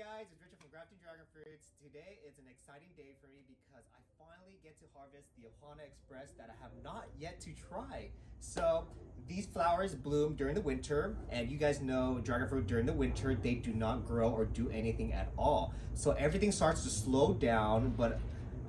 guys, it's Richard from Grafting Dragon Fruits. Today is an exciting day for me because I finally get to harvest the Ohana Express that I have not yet to try. So these flowers bloom during the winter, and you guys know dragon fruit during the winter, they do not grow or do anything at all. So everything starts to slow down, but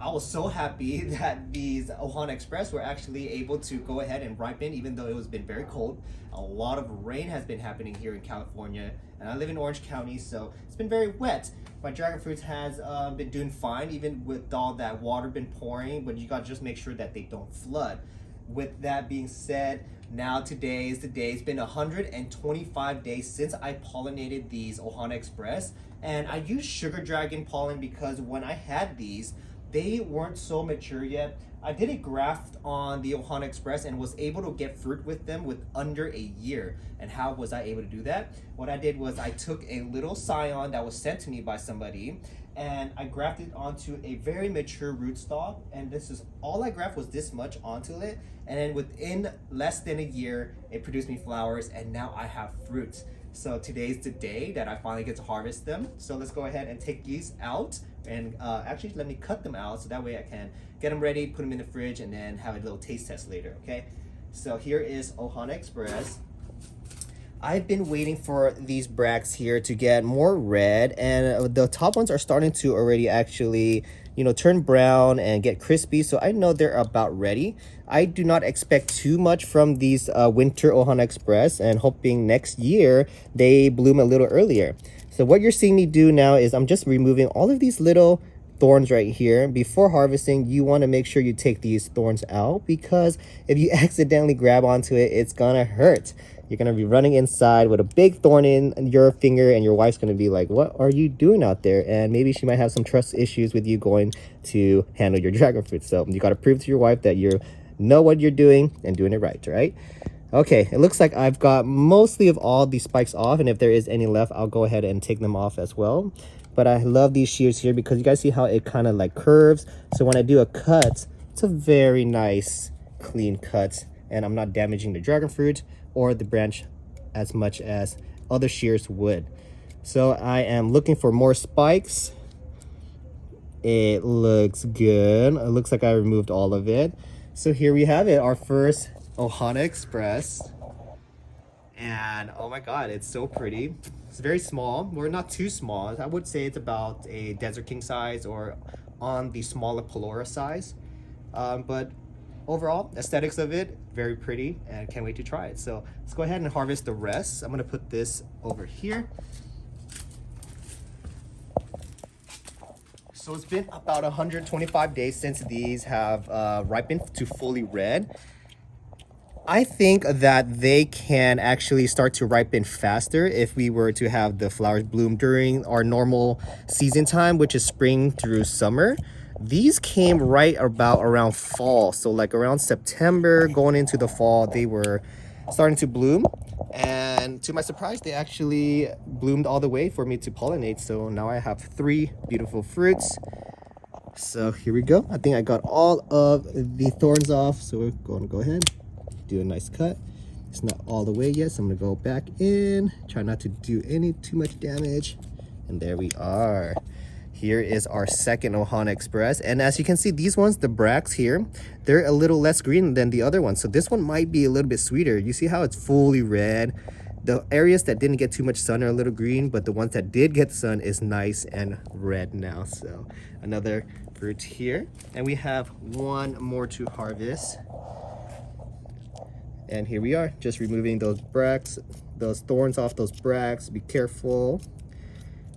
I was so happy that these Ohana Express were actually able to go ahead and ripen even though it was been very cold. A lot of rain has been happening here in California, and I live in Orange County, so it's been very wet. My dragon fruits has been doing fine even with all that water been pouring, but you gotta just make sure that they don't flood. With that being said, now today is the day. It's been 125 days since I pollinated these Ohana Express, and I used sugar dragon pollen because when I had these, they weren't so mature yet. I did a graft on the Ohana Express and was able to get fruit with them with under a year. And how was I able to do that? What I did was I took a little scion that was sent to me by somebody and I grafted onto a very mature rootstock, and this is all I grafted was this much onto it, and then within less than a year it produced me flowers, and now I have fruits. So today's the day that I finally get to harvest them. So let's go ahead and take these out, and actually let me cut them out so that way I can get them ready, put them in the fridge, and then have a little taste test later. Okay, so here is Ohana Express. I've been waiting for these bracts here to get more red, and the top ones are starting to already actually, you know, turn brown and get crispy, so I know they're about ready. I do not expect too much from these winter Ohana Express, and hoping next year they bloom a little earlier. So what you're seeing me do now is I'm just removing all of these little thorns right here. Before harvesting, you want to make sure you take these thorns out, because if you accidentally grab onto it, it's gonna hurt. You're gonna be running inside with a big thorn in your finger, and your wife's gonna be like, what are you doing out there? And maybe she might have some trust issues with you going to handle your dragon fruit. So you gotta prove to your wife that you know what you're doing and doing it right? Okay, it looks like I've got mostly of all these spikes off, and if there is any left, I'll go ahead and take them off as well. But I love these shears here because you guys see how it kind of like curves. So when I do a cut, it's a very nice, clean cut, and I'm not damaging the dragon fruit or the branch as much as other shears would. So I am looking for more spikes. It looks good. It looks like I removed all of it. So here we have it, our first Ohana Express. And oh my god, it's so pretty. It's very small. We're not too small. I would say it's about a Desert King size or on the smaller Pelora size. But overall, aesthetics of it, very pretty, and can't wait to try it. So let's go ahead and harvest the rest. I'm gonna put this over here. So it's been about 125 days since these have ripened to fully red. I think that they can actually start to ripen faster if we were to have the flowers bloom during our normal season time, which is spring through summer. These came right about around fall, so like around September going into the fall, they were starting to bloom, and to my surprise they actually bloomed all the way for me to pollinate. So now I have 3 beautiful fruits. So here we go. I think I got all of the thorns off, so we're going to go ahead, do a nice cut. It's not all the way yet, so I'm gonna go back in, try not to do too much damage, and there we are. Here is our second Ohana Express, and as you can see, these ones, the bracts here, they're a little less green than the other ones, so this one might be a little bit sweeter. You see how it's fully red? The areas that didn't get too much sun are a little green, but the ones that did get sun is nice and red now. So another fruit here, and we have one more to harvest. And here we are, just removing those bracts, those thorns off those bracts. Be careful.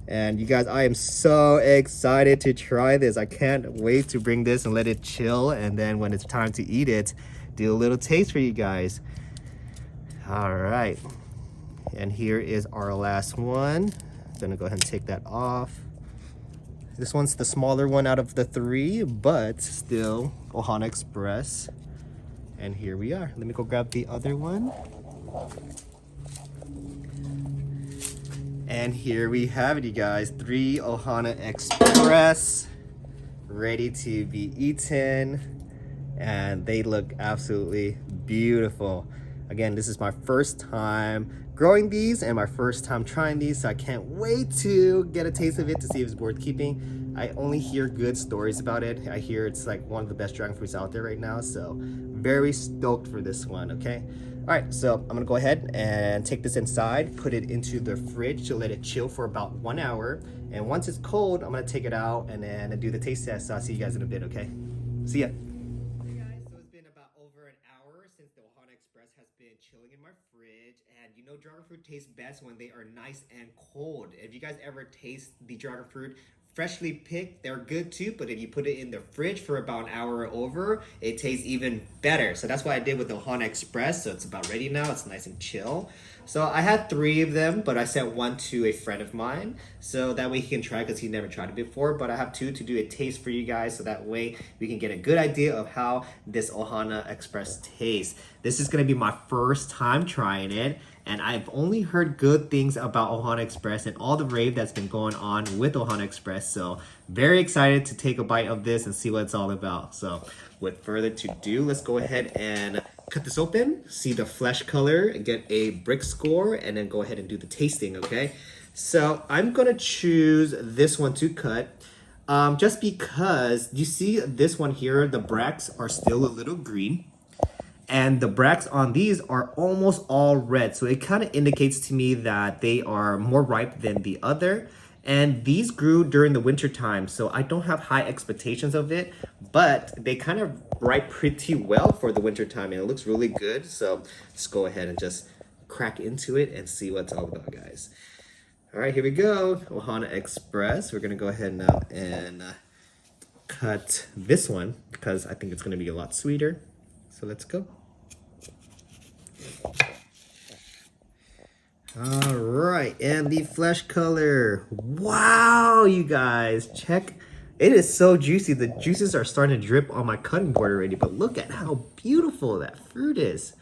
And you guys, I am so excited to try this. I can't wait to bring this and let it chill, and then when it's time to eat it, do a little taste for you guys. All right, and here is our last one. I'm gonna go ahead and take that off. This one's the smaller one out of the 3, but still Ohana Express. And here we are. Let me go grab the other one. And here we have it, you guys. 3 Ohana Express ready to be eaten. And they look absolutely beautiful. Again, this is my first time growing these and my first time trying these, so I can't wait to get a taste of it to see if it's worth keeping. I only hear good stories about it. I hear it's like one of the best dragon fruits out there right now, so very stoked for this one, okay? All right, so I'm gonna go ahead and take this inside, put it into the fridge to let it chill for about 1 hour. And once it's cold, I'm gonna take it out and then do the taste test. So I'll see you guys in a bit, okay? See ya. Hey guys, so it's been about over an hour since the Ohana Express has been chilling in my fridge. And you know dragon fruit tastes best when they are nice and cold. If you guys ever taste the dragon fruit freshly picked, they're good too, but if you put it in the fridge for about an hour or over, it tastes even better. So that's what I did with the Ohana Express. So it's about ready now. It's nice and chill. So I had 3 of them, but I sent 1 to a friend of mine, so that way he can try because he never tried it before. But I have 2 to do a taste for you guys, so that way we can get a good idea of how this Ohana Express tastes. This is gonna be my first time trying it, and I've only heard good things about Ohana Express and all the rave that's been going on with Ohana Express. So very excited to take a bite of this and see what it's all about. So with further ado, let's go ahead and cut this open, see the flesh color, and get a Brix Score, and then go ahead and do the tasting, okay? So I'm gonna choose this one to cut, just because you see this one here, the bracts are still a little green, and the bracts on these are almost all red. So it kind of indicates to me that they are more ripe than the other. And these grew during the winter time, so I don't have high expectations of it, but they kind of ripe pretty well for the winter time, and it looks really good. So let's go ahead and just crack into it and see what it's all about, guys. All right, here we go. Ohana Express. We're gonna go ahead now and cut this one because I think it's gonna be a lot sweeter. So let's go. All right, and the flesh color. Wow, you guys, check. It is so juicy. The juices are starting to drip on my cutting board already, but look at how beautiful that fruit is.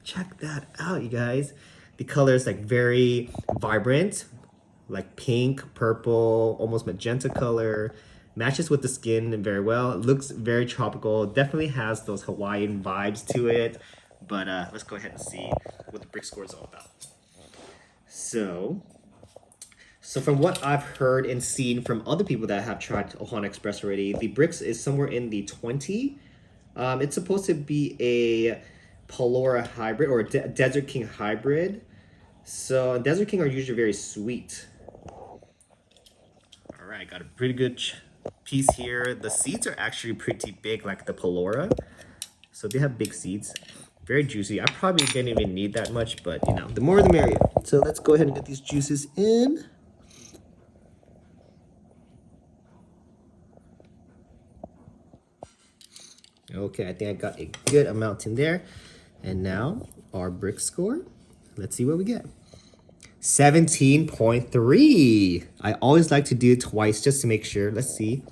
Check that out, you guys. The color is like very vibrant, like pink, purple, almost magenta color. Matches with the skin very well. It looks very tropical. Definitely has those Hawaiian vibes to it. But let's go ahead and see what the Brix Score is all about. So from what I've heard and seen from other people that have tried Ohana Express already, the Brix is somewhere in the 20. It's supposed to be a Palora hybrid or a Desert King hybrid. So Desert King are usually very sweet. All right, got a pretty good piece here. The seeds are actually pretty big, like the Palora. So they have big seeds. Very juicy. I probably didn't even need that much, but you know, the more the merrier. So let's go ahead and get these juices in. Okay, I think I got a good amount in there. And now our Brix Score. Let's see what we get. 17.3. I always like to do it twice just to make sure. Let's see.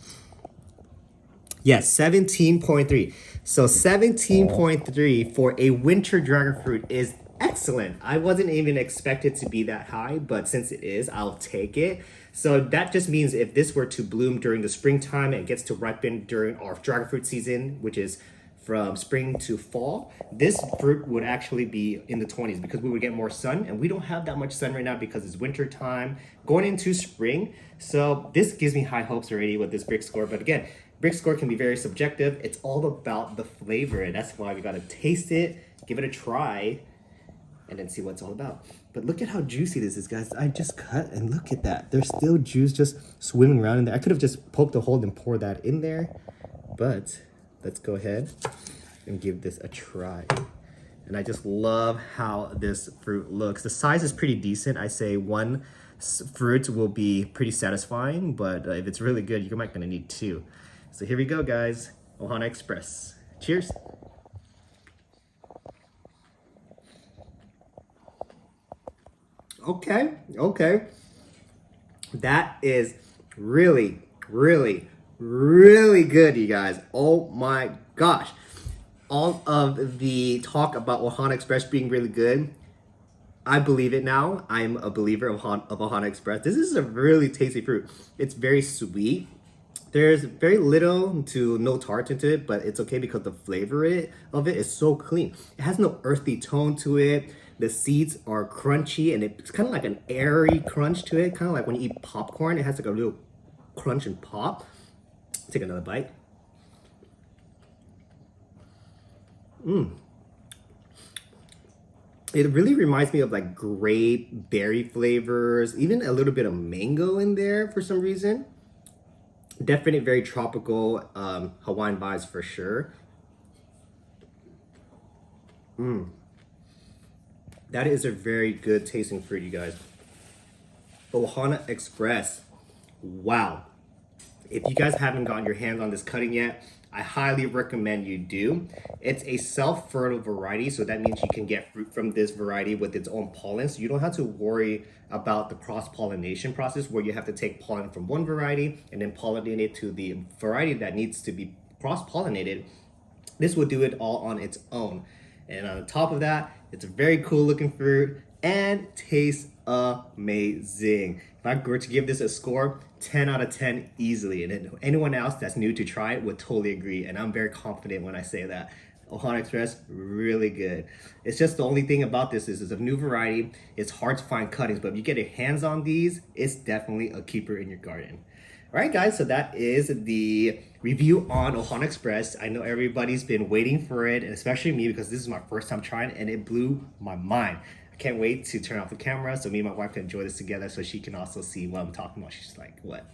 Yes, 17.3. So 17.3 for a winter dragon fruit is excellent. I wasn't even expected to be that high, but since it is, I'll take it. So that just means if this were to bloom during the springtime and gets to ripen during our dragon fruit season, which is from spring to fall, this fruit would actually be in the 20s because we would get more sun, and we don't have that much sun right now because it's winter time going into spring. So this gives me high hopes already with this Brix Score. But again, Brix Score can be very subjective. It's all about the flavor, and that's why we gotta taste it, give it a try, and then see what it's all about. But look at how juicy this is, guys. I just cut, and look at that. There's still juice just swimming around in there. I could have just poked a hole and poured that in there, but let's go ahead and give this a try. And I just love how this fruit looks. The size is pretty decent. I say one fruit will be pretty satisfying, but if it's really good, you might gonna need 2. So here we go, guys. Ohana Express. Cheers. Okay. That is really, really, really good, you guys. Oh my gosh. All of the talk about Ohana Express being really good, I believe it now. I'm a believer of Ohana Express. This is a really tasty fruit. It's very sweet. There's very little to no tart into it, but it's okay because the flavor of it is so clean. It has no earthy tone to it. The seeds are crunchy and it's kind of like an airy crunch to it. Kind of like when you eat popcorn, it has like a little crunch and pop. Take another bite. It really reminds me of like grape, berry flavors, even a little bit of mango in there for some reason. Definitely very tropical Hawaiian vibes for sure. That is a very good tasting fruit, you guys. Ohana Express. Wow. If you guys haven't gotten your hands on this cutting yet, I highly recommend you do. It's a self-fertile variety, so that means you can get fruit from this variety with its own pollen. So you don't have to worry about the cross-pollination process where you have to take pollen from one variety and then pollinate it to the variety that needs to be cross-pollinated. This will do it all on its own. And on top of that, it's a very cool looking fruit and tastes amazing. If I were to give this a score, 10 out of 10 easily. And anyone else that's new to try it would totally agree. And I'm very confident when I say that. Ohana Express, really good. It's just the only thing about this is it's a new variety. It's hard to find cuttings, but if you get your hands on these, it's definitely a keeper in your garden. All right, guys, so that is the review on Ohana Express. I know everybody's been waiting for it, and especially me because this is my first time trying it, and it blew my mind. I can't wait to turn off the camera so me and my wife can enjoy this together so she can also see what I'm talking about. She's like, what?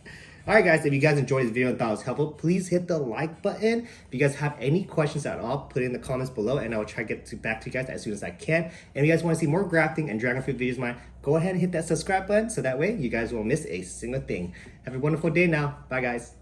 All right, guys, if you guys enjoyed this video and thought it was helpful, please hit the like button. If you guys have any questions at all, put it in the comments below and I will try to get back to you guys as soon as I can. And if you guys want to see more grafting and dragon fruit videos of mine, go ahead and hit that subscribe button so that way you guys won't miss a single thing. Have a wonderful day now. Bye, guys.